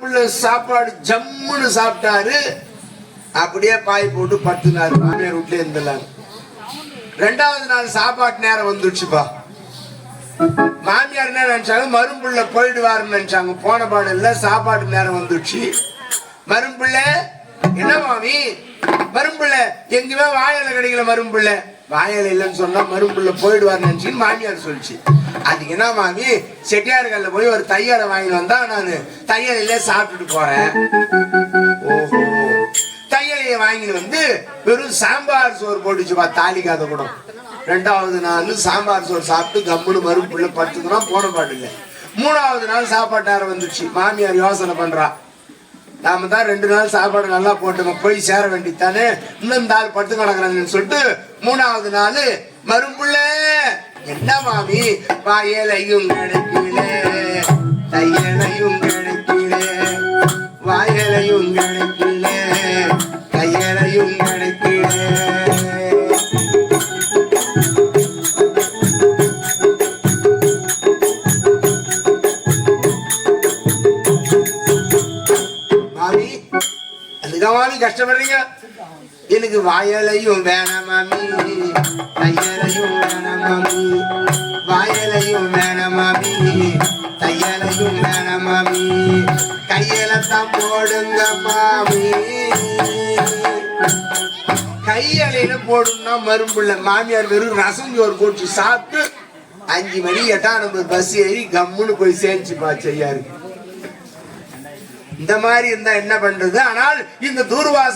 மரும்புள்ள சாப்பாடு ஜம்முன்னு சாப்பிட்டாரு. அப்படியே பாய் போட்டு படுத்துனாரு. மாமியார் வீட்டுல இருந்தலாம். ரெண்டாவது நாள் சாப்பாட்டு நேரம் வந்துடுச்சுப்பா. மாமியார் என்ன நினைச்சாங்க, மரும்புள்ள போயிடுவாருன்னு நினைச்சாங்க. போன பாடு இல்ல, சாப்பாட்டு நேரம் வந்துடுச்சு. மரும்புள்ள என்ன மாமி, மரும்புள்ள எங்குமே வாயில கிடைக்கல. மரும்புள்ள வாயில இல்லைன்னு சொன்னா மரும்புள்ள போயிடுவார் நினைச்சுன்னு மாமியார் சொல்லிச்சு. அதுக்கு என்ன மாமி, செட்டியார்கள்ல போய் ஒரு தையலை வாங்கிட்டு வந்தா நான் தையலையில சாப்பிட்டுட்டு போறேன். ஓஹோ, தையலையை வாங்கிட்டு வந்து வெறும் சாம்பார் சோறு போட்டுச்சுப்பா, தாலிக்காத கூட. ரெண்டாவது நாள் சாம்பார் சோறு சாப்பிட்டு கம்முன்னு மரும்புள்ள படுத்துக்கிறோம். போன பாட்டு இல்லை. மூணாவது நாள் சாப்பாட்டு நேரம் வந்துச்சு. மாமியார் யோசனை பண்றா, நாம தான் 2 நாள் சாப்பாடு நல்லா போட்டு போய் சேர வேண்டித்தானே, இன்னும் இந்த ஆள் படுத்து கிடக்குறாங்கன்னு சொல்லிட்டு மூணாவது நாள் மரும்புள்ள என்ன மாமி, வாயலையும் கிடைக்கல, தையலையும் கிடைக்கல, வாயலையும் கிடைக்கல, தையலையும் கிடைக்கல. மாமி கஷ்டப்படுறீங்க, எனக்கு வாயலையும் வேணாம் மாமி, தையலையும் வேணாம் மாமி, வாயலையும் வேணாம் மாமி, தையலையும் வேணாம் மாமி, கையில தான் போடுங்க மாமி. கையலையில போடுன்னா மரும்புள்ள மாமியார் வெறும் ரசம் சோறு போட்டு சாப்பிட்டு 5 மணி 8ஆம் நம்பர் பஸ் ஏறி கம்முன்னு போய் சேர்ந்துச்சுப்பா செய்யாரு. இந்த மாதிரி இருந்தா என்ன பண்றது? ஆனால் இந்த தூர்வாச